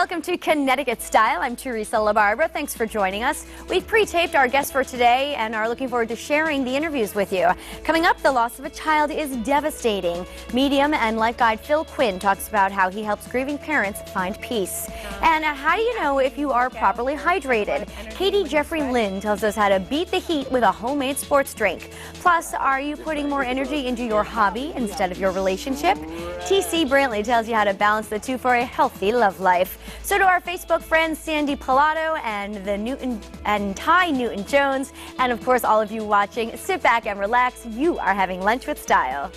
Welcome to Connecticut Style. I'm Teresa LaBarbera. Thanks for joining us. We've pre-taped our guests for today and are looking forward to sharing the interviews with you. Coming up, the loss of a child is devastating. Medium and life guide Phil Quinn talks about how he helps grieving parents find peace. And how do you know if you are properly hydrated? Katie Jeffrey Lynn tells us how to beat the heat with a homemade sports drink. Plus, are you putting more energy into your hobby instead of your relationship? TC Brantley tells you how to balance the two for a healthy love life. So to our Facebook friends, Sandy Pilato and Ty Newton-Jones, and of course all of you watching, sit back and relax. You are having lunch with style.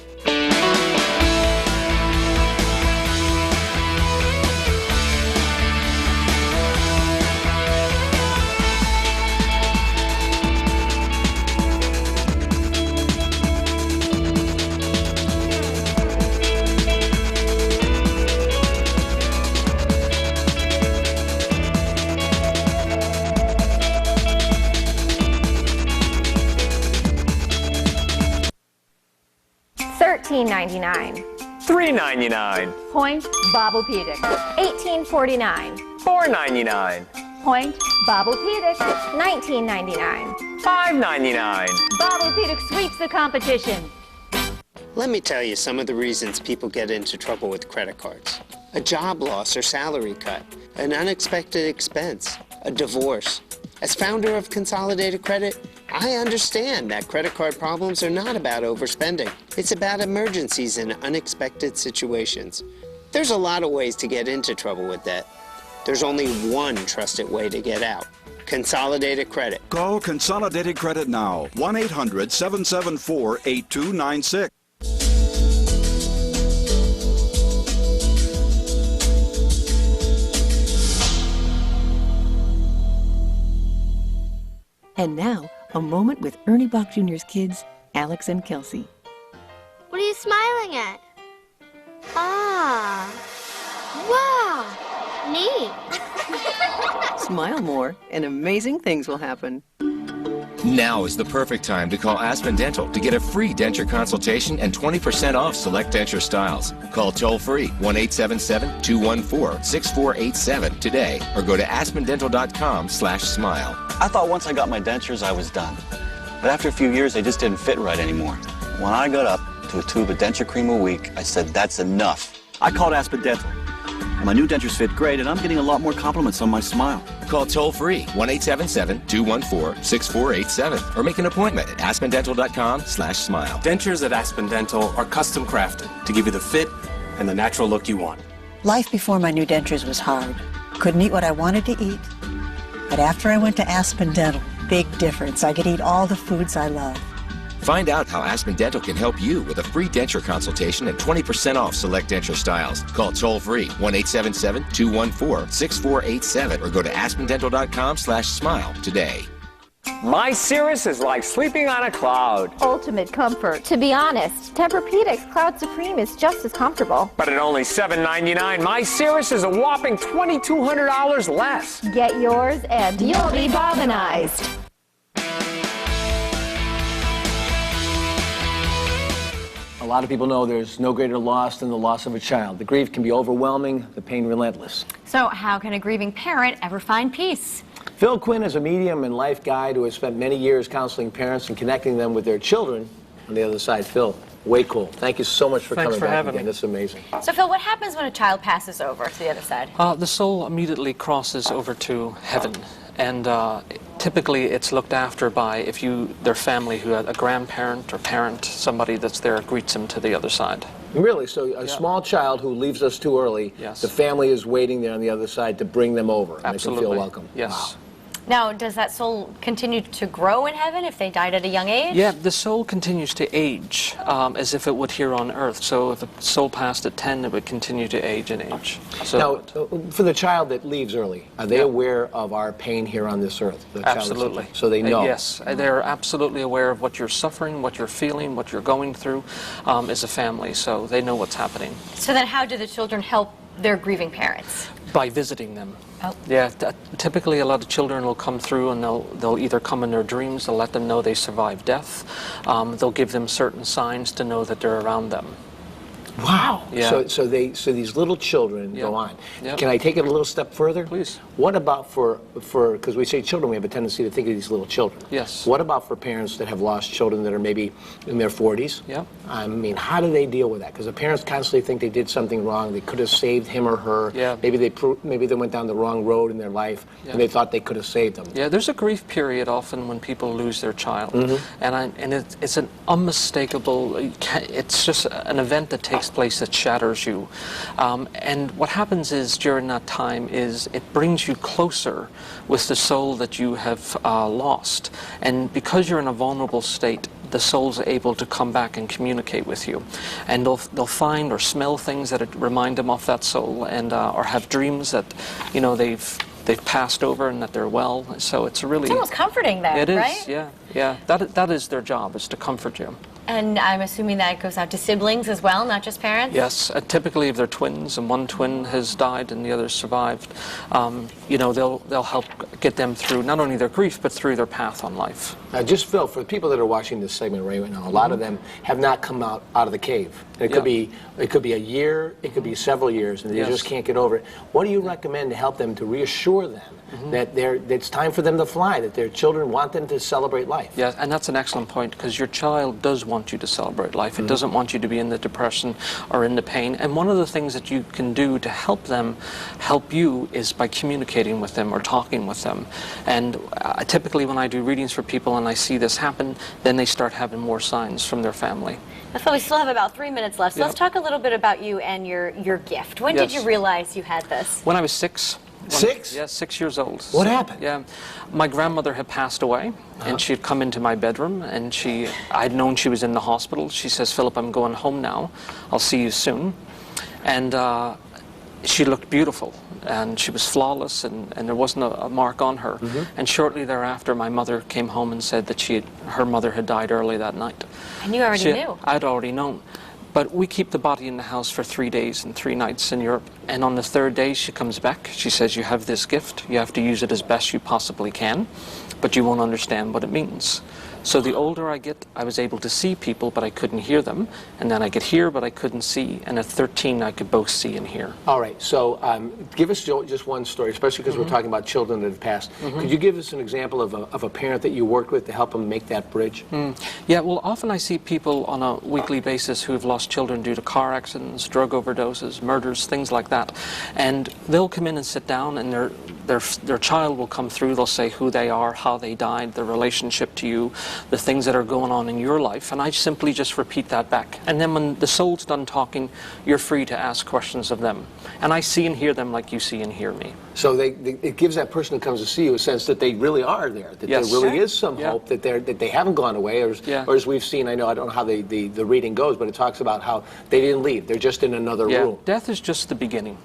$13.99. $3.99. Point Bobblepedic. $18.49. $4.99. Point Bobblepedic. $19.99. $5.99. Bobblepedic sweeps the competition. Let me tell you some of the reasons people get into trouble with credit cards. A job loss or salary cut, an unexpected expense, a divorce. As founder of Consolidated Credit, I understand that credit card problems are not about overspending. It's about emergencies and unexpected situations. There's a lot of ways to get into trouble with debt. There's only one trusted way to get out. Consolidated Credit. Call Consolidated Credit now. 1-800-774-8296. And now, a moment with Ernie Bach Jr.'s kids, Alex and Kelsey. What are you smiling at? Ah. Wow. Neat. Smile more, and amazing things will happen. Now is the perfect time to call Aspen Dental to get a free denture consultation and 20% off select denture styles. Call toll-free 1-877-214-6487 today or go to aspendental.com/smile. I thought once I got my dentures, I was done. But after a few years, they just didn't fit right anymore. When I got up to a tube of denture cream a week, I said, that's enough. I called Aspen Dental. My new dentures fit great, and I'm getting a lot more compliments on my smile. Call toll-free 1-877-214-6487 or make an appointment at aspendental.com/smile. Dentures at Aspen Dental are custom crafted to give you the fit and the natural look you want. Life before my new dentures was hard. Couldn't eat what I wanted to eat. But after I went to Aspen Dental, big difference. I could eat all the foods I love. Find out how Aspen Dental can help you with a free denture consultation and 20% off select denture styles. Call toll-free 1-877-214-6487 or go to aspendental.com/smile today. My Cirrus is like sleeping on a cloud. Ultimate comfort. To be honest, Tempur-Pedic's Cloud Supreme is just as comfortable. But at only $7.99, My Cirrus is a whopping $2,200 less. Get yours and you'll be bobbinized. A lot of people know there's no greater loss than the loss of a child. The grief can be overwhelming, the pain relentless. So how can a grieving parent ever find peace? Phil Quinn is a medium and life guide who has spent many years counseling parents and connecting them with their children on the other side. Phil, way cool. Thank you so much for coming back again. This is amazing. So Phil, what happens when a child passes over to the other side? The soul immediately crosses over to heaven. And typically it's looked after by their family, who had a grandparent or parent, somebody that's there greets them to the other side. Really? So a small child who leaves us too early, the family is waiting there on the other side to bring them over and make them feel welcome. Yes. Wow. Now, does that soul continue to grow in heaven if they died at a young age? Yeah, the soul continues to age as if it would here on earth. So if a soul passed at 10, it would continue to age and age. So now, for the child that leaves early, are they aware of our pain here on this earth? Absolutely. So they know? Yes, they're absolutely aware of what you're suffering, what you're feeling, what you're going through as a family. So they know what's happening. So then how do the children help their grieving parents? By visiting them. Oh. Yeah, typically a lot of children will come through and they'll either come in their dreams, they'll let them know they survived death, they'll give them certain signs to know that they're around them. Wow. Yeah. So these little children go on. Yep. Can I take it a little step further? Please. What about for because we say children, we have a tendency to think of these little children. Yes. What about for parents that have lost children that are maybe in their 40s? Yeah. I mean, how do they deal with that? Because the parents constantly think they did something wrong. They could have saved him or her. Yeah. Maybe they went down the wrong road in their life, and they thought they could have saved them. Yeah, there's a grief period often when people lose their child, and it's an unmistakable. It's just an event that takes place that shatters you, and what happens is during that time is it brings you closer with the soul that you have lost, and because you're in a vulnerable state, the soul's able to come back and communicate with you, and they'll find or smell things that remind them of that soul, and or have dreams that they've passed over and that they're well. So it's almost comforting then, it is, right? Yeah. That is their job, is to comfort you. And I'm assuming that goes out to siblings as well, not just parents? Yes, typically if they're twins and one twin has died and the other survived, they'll help get them through not only their grief but through their path on life. Just Phil, for the people that are watching this segment right now, a lot of them have not come out of the cave. It could be a year, it could be several years, and they just can't get over it. What do you recommend to help them to reassure them that it's time for them to fly, that their children want them to celebrate life? Yeah, and that's an excellent point, because your child does want you to celebrate life. It doesn't want you to be in the depression or in the pain. And one of the things that you can do to help them help you is by communicating with them or talking with them. And typically when I do readings for people and I see this happen, then they start having more signs from their family. So we still have about 3 minutes left. So let's talk a little bit about you and your gift. When did you realize you had this? When I was 6. 6? Yeah, 6 years old. What happened? Yeah, my grandmother had passed away, and she had come into my bedroom, and I'd known she was in the hospital. She says, "Philip, I'm going home now. I'll see you soon." And she looked beautiful, and she was flawless, and there wasn't a mark on her. And shortly thereafter, my mother came home and said that her mother had died early that night. And you already knew? I'd already known. But we keep the body in the house for 3 days and 3 nights in Europe. And on the 3rd day, she comes back. She says, "You have this gift. You have to use it as best you possibly can, but you won't understand what it means." So the older I get, I was able to see people, but I couldn't hear them. And then I could hear, but I couldn't see. And at 13, I could both see and hear. All right, so give us just one story, especially because we're talking about children that have passed. Could you give us an example of a parent that you worked with to help them make that bridge? Yeah, well, often I see people on a weekly basis who have lost children due to car accidents, drug overdoses, murders, things like that. And they'll come in and sit down, and their child will come through. They'll say who they are, how they died, their relationship to you, the things that are going on in your life, and I simply just repeat that back. And then when the soul's done talking, you're free to ask questions of them. And I see and hear them like you see and hear me. So it gives that person who comes to see you a sense that they really are there, that there really is some hope, that they haven't gone away, or as we've seen, I don't know how the reading goes, but it talks about how they didn't leave, they're just in another room. Death is just the beginning.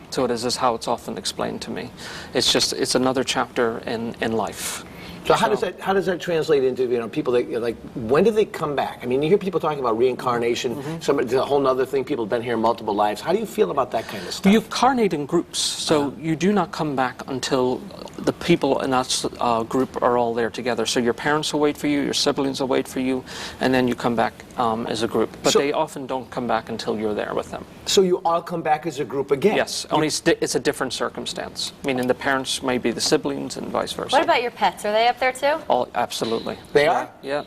So it is how it's often explained to me. It's another chapter in life. So how does that translate into people that like when do they come back? I mean, you hear people talking about reincarnation. It's a whole other thing. People have been here multiple lives. How do you feel about that kind of stuff? You carnate in groups, so you do not come back until the people in that group are all there together. So your parents will wait for you, your siblings will wait for you, and then you come back as a group. But they often don't come back until you're there with them. So you all come back as a group again? Yes, only it's a different circumstance. Meaning the parents may be the siblings and vice versa. What about your pets? Are they up there too? Absolutely. They are? Yeah.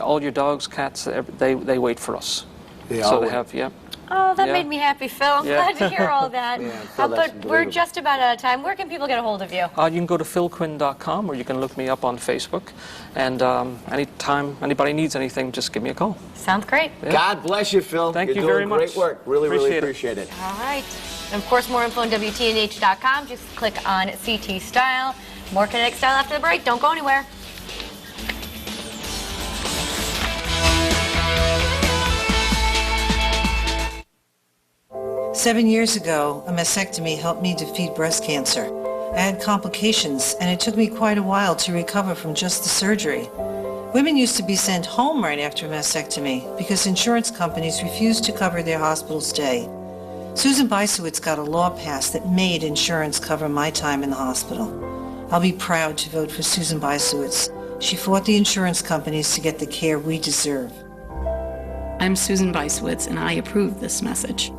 All your dogs, cats, they wait for us. They have. Oh, that made me happy, Phil. I'm glad to hear all that. But we're just about out of time. Where can people get a hold of you? You can go to philquinn.com, or you can look me up on Facebook. And anytime anybody needs anything, just give me a call. Sounds great. God bless you, Phil. Thank you very much. Great work. Really appreciate it. All right. And of course, more info on WTNH.com. Just click on CT Style. More Kinetic Style after the break. Don't go anywhere. Seven years ago, a mastectomy helped me defeat breast cancer. I had complications, and it took me quite a while to recover from just the surgery. Women used to be sent home right after a mastectomy because insurance companies refused to cover their hospital stay. Susan Bysowitz got a law passed that made insurance cover my time in the hospital. I'll be proud to vote for Susan Bysowitz. She fought the insurance companies to get the care we deserve. I'm Susan Weisswitz, and I approve this message.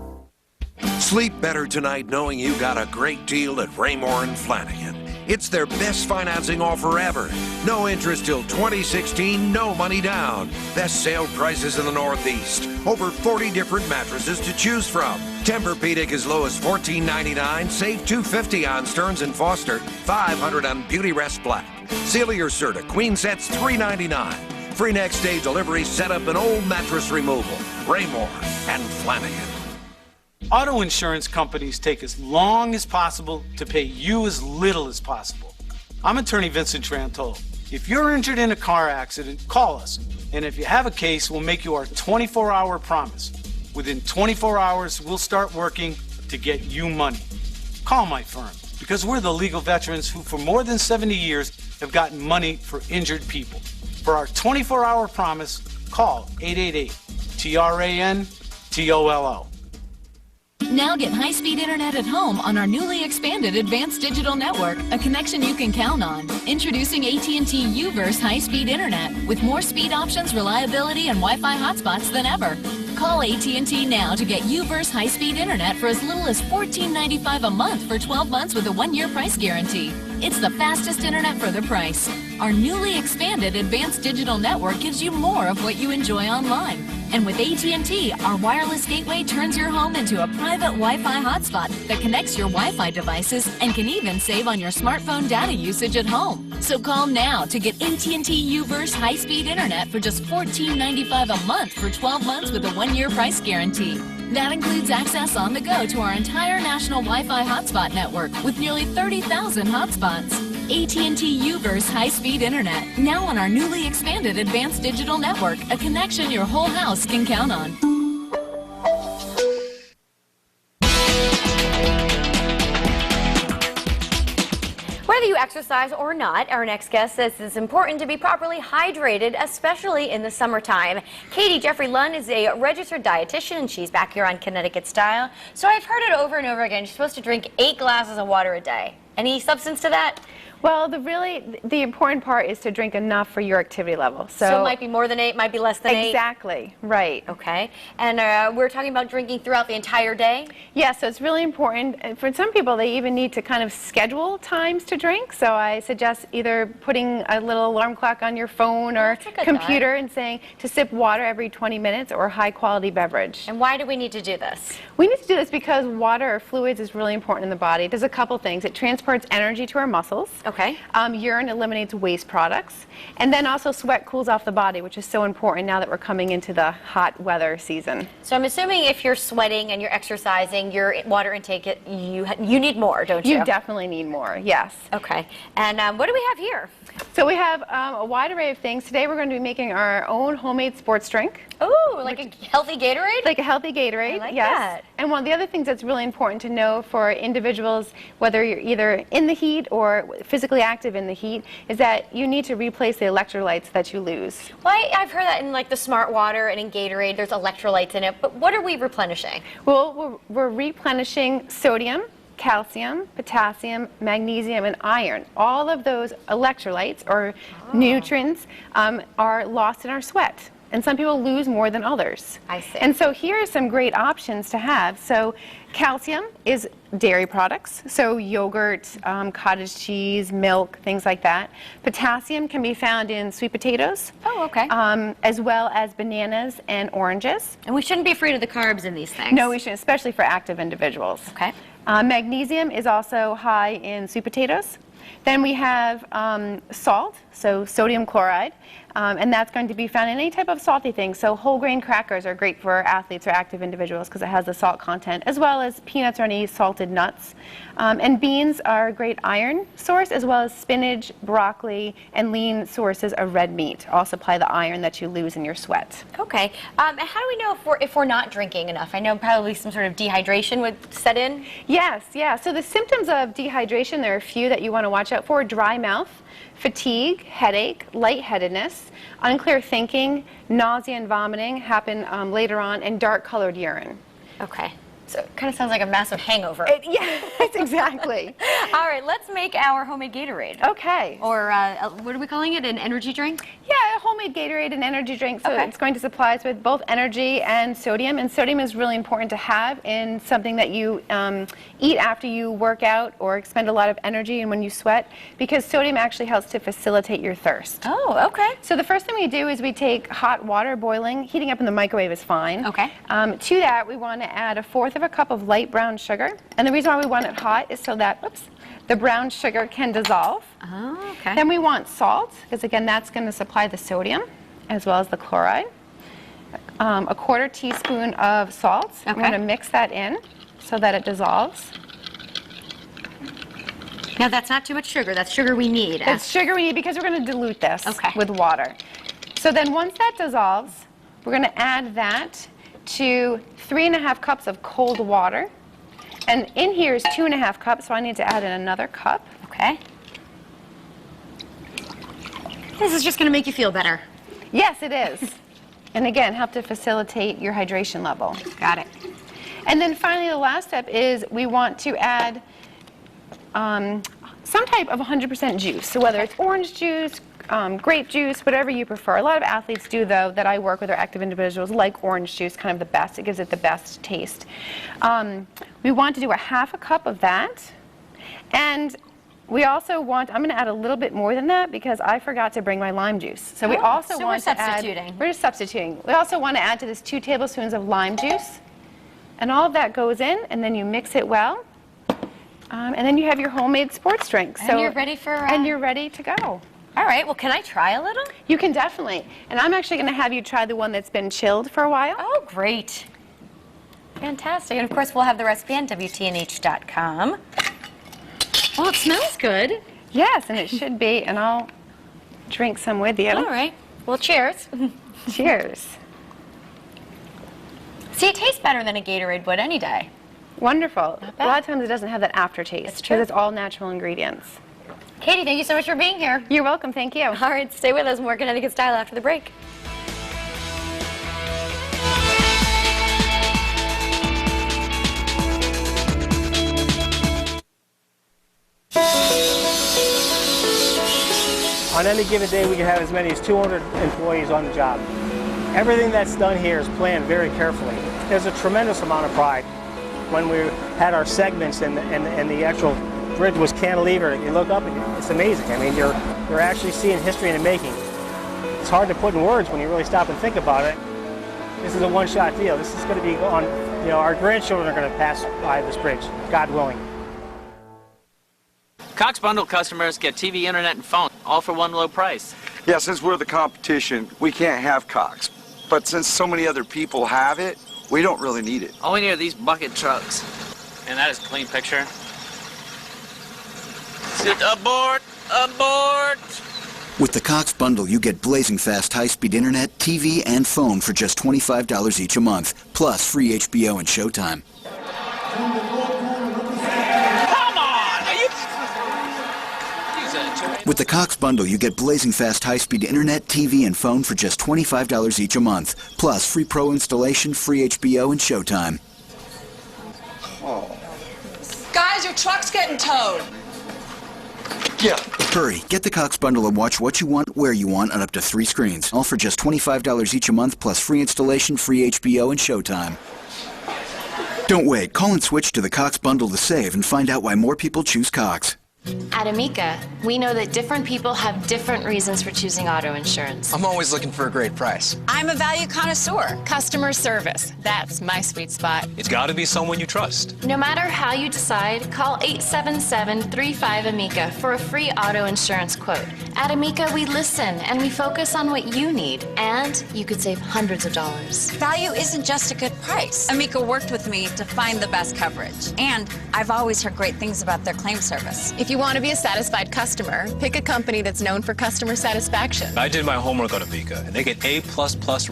Sleep better tonight knowing you got a great deal at Raymore and Flanagan. It's their best financing offer ever. No interest till 2016, no money down. Best sale prices in the Northeast. Over 40 different mattresses to choose from. Tempur-Pedic as low as $14.99. Save $250 on Stearns & Foster. $500 on Beautyrest Black. Sealy or Serta Queen sets $3.99. Free next day delivery, setup, and old mattress removal. Raymore and Flanagan. Auto insurance companies take as long as possible to pay you as little as possible. I'm attorney Vincent Trantola. If you're injured in a car accident, call us. And if you have a case, we'll make you our 24-hour promise. Within 24 hours, we'll start working to get you money. Call my firm, because we're the legal veterans who for more than 70 years have gotten money for injured people. For our 24-hour promise, call 888-TRAN-TOLO. Now get high-speed internet at home on our newly expanded Advanced Digital Network, a connection you can count on. Introducing AT&T U-verse high-speed internet with more speed options, reliability, and Wi-Fi hotspots than ever. Call AT&T now to get U-verse high-speed internet for as little as $14.95 a month for 12 months with a 1-year price guarantee. It's the fastest internet for the price. Our newly expanded Advanced Digital Network gives you more of what you enjoy online. And with AT&T, our wireless gateway turns your home into a private Wi-Fi hotspot that connects your Wi-Fi devices and can even save on your smartphone data usage at home. So call now to get AT&T U-verse high-speed internet for just $14.95 a month for 12 months with a 1-year price guarantee. That includes access on the go to our entire national Wi-Fi hotspot network with nearly 30,000 hotspots. AT&T U-verse high-speed internet, now on our newly expanded Advanced Digital Network, a connection your whole house can count on. Whether you exercise or not, our next guest says it's important to be properly hydrated, especially in the summertime. Katie Jeffrey Lunn is a registered dietitian, and she's back here on Connecticut Style. So I've heard it over and over again. You're supposed to drink 8 glasses of water a day. Any substance to that? Well, the important part is to drink enough for your activity level. So it might be more than 8, might be less than 8? Exactly, right. Okay. And we're talking about drinking throughout the entire day? Yeah, so it's really important. For some people, they even need to kind of schedule times to drink. So I suggest either putting a little alarm clock on your phone or computer and saying to sip water every 20 minutes or a high-quality beverage. And why do we need to do this? We need to do this because water or fluids is really important in the body. It does a couple things. It transports energy to our muscles. Okay. Urine eliminates waste products. And then also sweat cools off the body, which is so important now that we're coming into the hot weather season. So I'm assuming if you're sweating and you're exercising, your water intake, you need more, don't you? You definitely need more, yes. Okay. And what do we have here? So we have a wide array of things. Today we're going to be making our own homemade sports drink. Ooh, like a healthy Gatorade? Like a healthy Gatorade, I like yes. that. And one of the other things that's really important to know for individuals, whether you're either in the heat or physically active in the heat, is that you need to replace the electrolytes that you lose. Well, I've heard that in like the Smart Water and in Gatorade, there's electrolytes in it, but what are we replenishing? Well, we're replenishing sodium, calcium, potassium, magnesium, and iron. All of those electrolytes or nutrients are lost in our sweat. And some people lose more than others. I see. And so here are some great options to have. So calcium is dairy products, so yogurt, cottage cheese, milk, things like that. Potassium can be found in sweet potatoes. Oh, okay. As well as bananas and oranges. And we shouldn't be afraid of the carbs in these things. No, we shouldn't, especially for active individuals. Okay. Magnesium is also high in sweet potatoes. Then we have salt, so sodium chloride, and that's going to be found in any type of salty thing. So whole grain crackers are great for athletes or active individuals because it has the salt content, as well as peanuts or any salted nuts. And beans are a great iron source, as well as spinach, broccoli, and lean sources of red meat all supply the iron that you lose in your sweat. Okay. How do we know if we're not drinking enough? I know probably some sort of dehydration would set in. Yes, yeah. So the symptoms of dehydration, there are a few that you want to watch out for: dry mouth, fatigue, headache, lightheadedness, unclear thinking, nausea and vomiting happen later on, and dark-colored urine. Okay. So it kind of sounds like a massive hangover. Yes, exactly. All right, let's make our homemade Gatorade. Okay. Or what are we calling it? An energy drink? Yeah, a homemade Gatorade, an energy drink. So Okay. it's going to supply us with both energy and sodium. And sodium is really important to have in something that you eat after you work out or expend a lot of energy and when you sweat, because sodium actually helps to facilitate your thirst. Oh, okay. So the first thing we do is we take hot water boiling. Heating up in the microwave is fine. Okay. To that, we want to add 1/4 of a cup of light brown sugar. And the reason why we want it hot is so that, the brown sugar can dissolve. Oh, okay. Then we want salt, because again, that's going to supply the sodium as well as the chloride. 1/4 teaspoon of salt. Okay. I'm going to mix that in so that it dissolves. Now that's not too much sugar. That's sugar we need. It's sugar we need because we're going to dilute this with water. So then once that dissolves, we're going to add that to 3½ cups of cold water. And in here is 2½ cups, so I need to add in another cup. Okay. This is just going to make you feel better. Yes, it is. And again, help to facilitate your hydration level. Got it. And then finally, the last step is we want to add some type of 100% juice. So whether it's orange juice, grape juice, whatever you prefer. A lot of athletes do, though, that I work with, or active individuals, like orange juice, kind of the best. It gives it the best taste. We want to do 1/2 cup of that. And we also want, I'm going to add a little bit more than that because I forgot to bring my lime juice. So we also so want we're to add, substituting. we're just substituting. We also want to add to this 2 tablespoons of lime juice. And all of that goes in, and then you mix it well. And then you have your homemade sports drink. And you're ready for... And you're ready to go. All right, well, can I try a little? You can definitely. And I'm actually going to have you try the one that's been chilled for a while. Oh, great. Fantastic. And of course, we'll have the recipe on WTNH.com. Well, it smells good. Yes, and it should be. And I'll drink some with you. All right. Well, cheers. Cheers. See, it tastes better than a Gatorade would any day. Wonderful. A lot of times it doesn't have that aftertaste. It's true. Because it's all natural ingredients. Katie, thank you so much for being here. You're welcome. Thank you. All right, stay with us. More Connecticut Style after the break. On any given day, we can have as many as 200 employees on the job. Everything that's done here is planned very carefully. There's a tremendous amount of pride. When we had our segments and the actual bridge was cantilevered, you look up and it's amazing. I mean, you're actually seeing history in the making. It's hard to put in words when you really stop and think about it. This is a one-shot deal. This is going to be on, you know, our grandchildren are going to pass by this bridge, God willing. Cox Bundle customers get TV, internet, and phone, all for one low price. Yeah, since we're the competition, we can't have Cox. But since so many other people have it, we don't really need it. All we need are these bucket trucks. And that is a clean picture. Sit aboard! Aboard! With the Cox Bundle, you get blazing fast high-speed internet, TV, and phone for just $25 each a month, plus free HBO and Showtime. With the Cox Bundle, you get blazing fast high-speed internet, TV, and phone for just $25 each a month, plus free pro installation, free HBO, and Showtime. Oh. Guys, your truck's getting towed. Yeah. Hurry, get the Cox Bundle and watch what you want, where you want, on up to 3 screens. All for just $25 each a month, plus free installation, free HBO, and Showtime. Don't wait. Call and switch to the Cox Bundle to save and find out why more people choose Cox. At Amica, we know that different people have different reasons for choosing auto insurance. I'm always looking for a great price. I'm a value connoisseur. Customer service, that's my sweet spot. It's got to be someone you trust. No matter how you decide, call 877-35-AMICA for a free auto insurance quote. At Amica, we listen and we focus on what you need, and you could save hundreds of dollars. Value isn't just a good price. Amica worked with me to find the best coverage, and I've always heard great things about their claim service. If you want to be a satisfied customer, pick a company that's known for customer satisfaction. I did my homework on Amica, and they get A++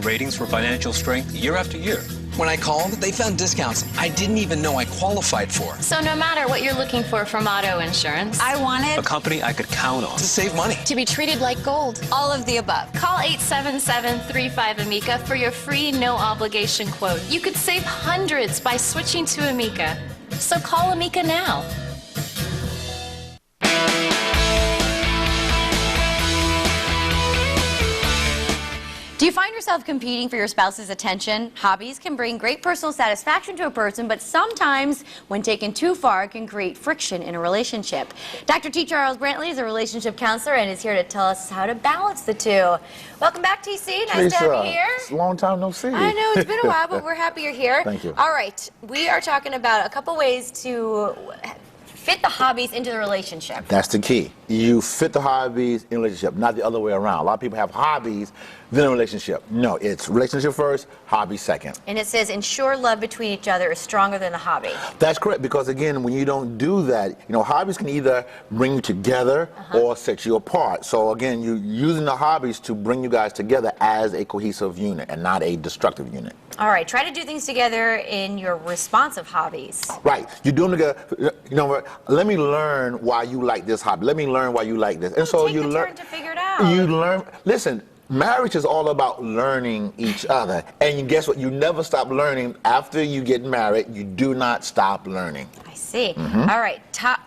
ratings for financial strength year after year. When I called, they found discounts I didn't even know I qualified for. So no matter what you're looking for from auto insurance, I wanted A company I could count on to save money. to be treated like gold. all of the above. Call 877-35-AMICA for your free no-obligation quote. You could save hundreds by switching to Amica. So call Amica now. Do you find yourself competing for your spouse's attention? Hobbies can bring great personal satisfaction to a person, but sometimes, when taken too far, it can create friction in a relationship. Dr. T. Charles Brantley is a relationship counselor and is here to tell us how to balance the two. Welcome back, TC. Nice to have you here. It's a long time no see. I know, it's been a while, but we're happy you're here. Thank you. All right, we are talking about a couple ways to fit the hobbies into the relationship. That's the key. You fit the hobbies in a relationship, not the other way around. A lot of people have hobbies, then a relationship. No, it's relationship first, hobby second. And it says ensure love between each other is stronger than the hobby. That's correct, because again, when you don't do that, hobbies can either bring you together or set you apart. So again, you're using the hobbies to bring you guys together as a cohesive unit and not a destructive unit. All right, try to do things together in your responsive hobbies. Right, you do them together. Let me learn why you like this hobby. Let me learn why you like this. And so you learn to figure it out. You learn. Listen, marriage is all about learning each other. And guess what? You never stop learning. After you get married, you do not stop learning. I see. All right, top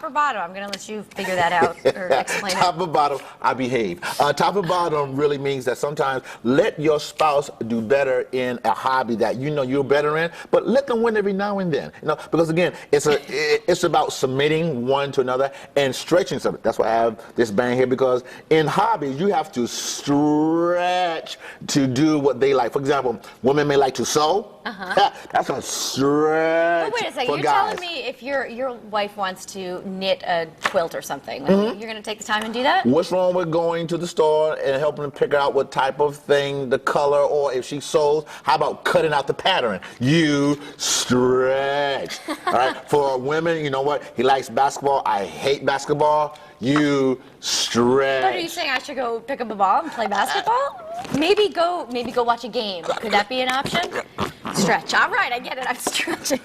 or bottom? I'm going to let you figure that out or explain Top or bottom, I behave. Top or bottom really means that sometimes let your spouse do better in a hobby that you're better in, but let them win every now and then. Because again, it's about submitting one to another and stretching something. That's why I have this band here, because in hobbies you have to stretch to do what they like. For example, women may like to sew. That's a stretch. But wait a second, for you're guys. telling me if your wife wants to knit a quilt or something, you're going to take the time and do that? What's wrong with going to the store and helping them pick out what type of thing, the color, or if she sews, how about cutting out the pattern? You stretch. All right. For women, you know what? He likes basketball. I hate basketball. You stretch. What are you saying? I should go pick up a ball and play basketball? Maybe go watch a game. Could that be an option? Stretch. All right, I get it. I'm stretching.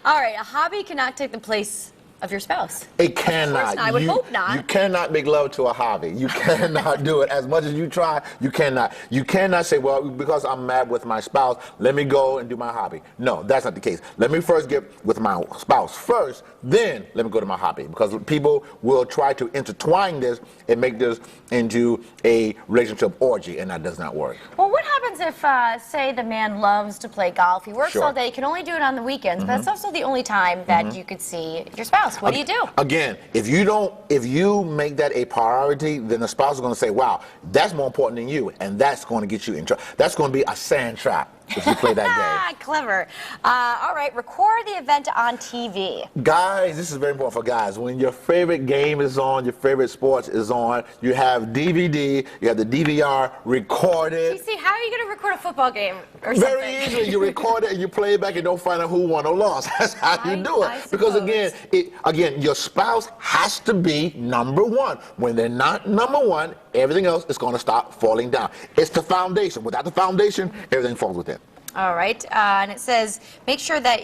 All right, a hobby cannot take the place of your spouse. It cannot. Of course not. I would hope not. You cannot make love to a hobby. You cannot do it. As much as you try, you cannot. You cannot say, well, because I'm mad with my spouse, let me go and do my hobby. No, that's not the case. Let me first get with my spouse first, then let me go to my hobby. Because people will try to intertwine this and make this into a relationship orgy, and that does not work. Well, what happens if, say, the man loves to play golf? He works Sure. all day. He can only do it on the weekends, but it's also the only time that you could see your spouse. What do you do? Again, if you make that a priority, then the spouse is going to say, wow, that's more important than you, and that's going to get you in trouble. That's going to be a sand trap if you play that game. Clever. All right, record the event on TV. Guys, this is very important for guys. When your favorite game is on, your favorite sports is on, you have DVD, you have the DVR, record it. TC, how are you going to record a football game or something? Very easily. You record it and you play it back and don't find out who won or lost. That's how you do it. Because again, your spouse has to be number one. When they're not number one, everything else is going to start falling down. It's the foundation. Without the foundation, everything falls within. All right, and it says, make sure that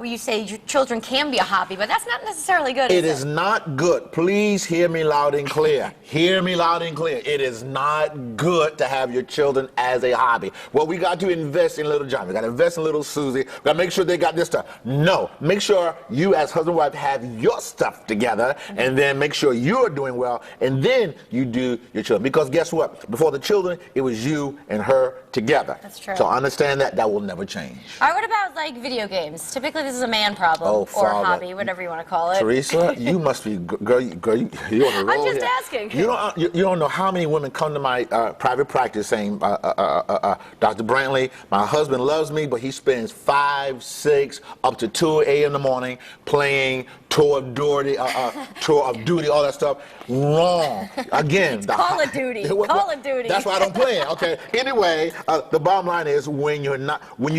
you say your children can be a hobby, but that's not necessarily good, It is not good. Please hear me loud and clear. Hear me loud and clear. It is not good to have your children as a hobby. Well, we got to invest in little John. We got to invest in little Susie. We got to make sure they got this stuff. No, make sure you as husband and wife have your stuff together, and then make sure you're doing well, and then you do your children. Because guess what? Before the children, it was you and her together. That's true. So understand that. That will never change. All right, what about like video games? Typically this is a man problem or hobby, whatever you want to call it. Teresa, you must be, girl, you on the roll. I'm just here. asking. You don't know how many women come to my private practice saying, Dr. Brantley, my husband loves me, but he spends 5, 6, up to 2 a.m. in the morning playing tour of duty, all that stuff. Wrong. Again, Call of Duty. Call of Duty. That's why I don't play it. Okay. Anyway, the bottom line is when you're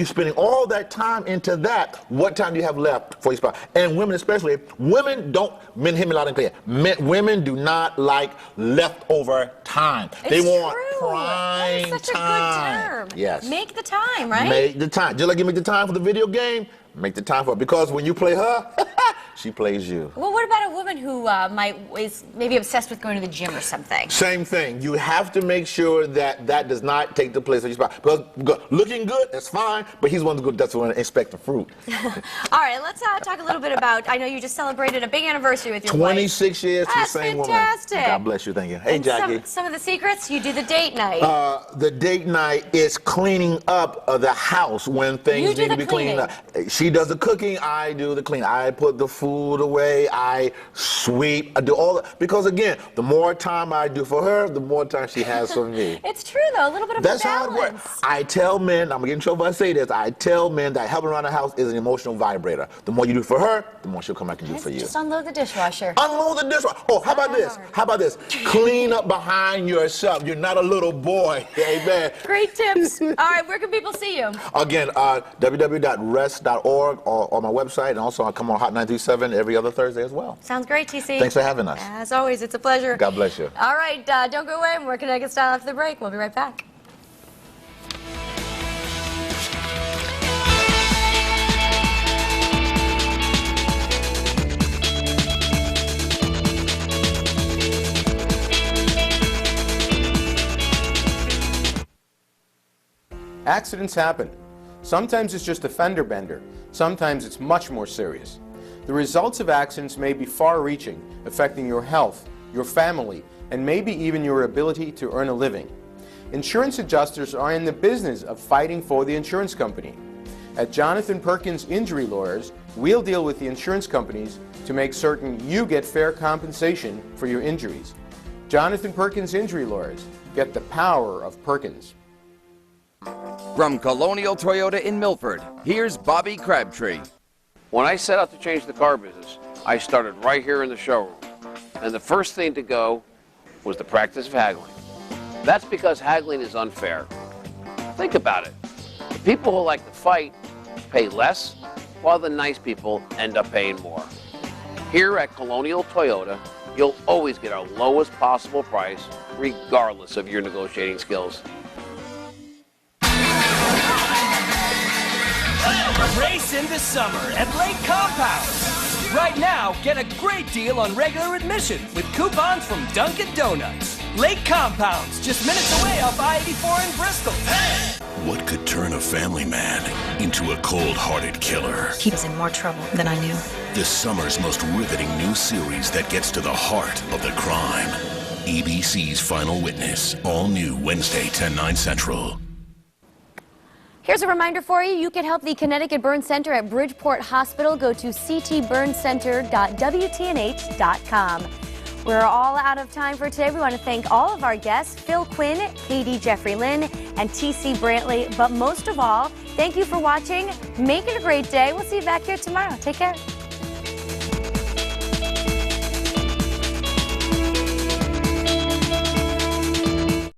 spending all that time into that, what time do you have left for your spouse? And women especially, men hear me loud and clear. Women do not like leftover time. They want prime That's such time. a good term. Yes. Make the time, right? Make the time. Just like you make the time for the video game, make the time for it. Because when you play her, she plays you. Well, what about a woman who is maybe obsessed with going to the gym or something? Same thing. You have to make sure that does not take the place of your spouse. Because looking good, that's fine, but he's one of the good that's going to inspect the fruit. All right, let's talk a little bit about, I know you just celebrated a big anniversary with your 26 years to the same woman. Fantastic. God bless you. Thank you. Hey, and Jackie. Some of the secrets, you do the date night. The date night is cleaning up the house when things need to be cleaned up. She does the cooking, I do the cleaning. I put the food away, I sweep, I do all that. Because again, the more time I do for her, the more time she has for me. It's true though, a little bit of That's a balance. how it works. I tell men, I'm gonna get in trouble if I say this, I tell men that helping around the house is an emotional vibrator. The more you do for her, the more she'll come back and do for you. Just unload the dishwasher. Unload the dishwasher. Oh, how about this? How about this? Clean up behind yourself. You're not a little boy. Amen. Great tips. All right, where can people see you? Again, www.rest.org or my website, and also I come on Hot 937 every other Thursday as well. Sounds great, TC. Thanks for having us. As always, it's a pleasure. God bless you. All right, don't go away. We're Connecticut Style after the break. We'll be right back. Accidents happen. Sometimes it's just a fender bender. Sometimes it's much more serious. The results of accidents may be far-reaching, affecting your health, your family, and maybe even your ability to earn a living. Insurance adjusters are in the business of fighting for the insurance company. At Jonathan Perkins Injury Lawyers, we'll deal with the insurance companies to make certain you get fair compensation for your injuries. Jonathan Perkins Injury Lawyers. Get the power of Perkins. From Colonial Toyota in Milford, here's Bobby Crabtree. When I set out to change the car business, I started right here in the showroom. And the first thing to go was the practice of haggling. That's because haggling is unfair. Think about it. The people who like to fight pay less, while the nice people end up paying more. Here at Colonial Toyota, you'll always get our lowest possible price, regardless of your negotiating skills. Race into summer at Lake Compounds. Right now, get a great deal on regular admission with coupons from Dunkin' Donuts. Lake Compounds, just minutes away off I-84 in Bristol. What could turn a family man into a cold-hearted killer? He was in more trouble than I knew. This summer's most riveting new series that gets to the heart of the crime. ABC's Final Witness, all new Wednesday, 10/9 Central. Here's a reminder for you. You can help the Connecticut Burn Center at Bridgeport Hospital. Go to ctburncenter.wtnh.com. We're all out of time for today. We want to thank all of our guests, Phil Quinn, Katie Jeffrey Lynn, and TC Brantley. But most of all, thank you for watching. Make it a great day. We'll see you back here tomorrow. Take care.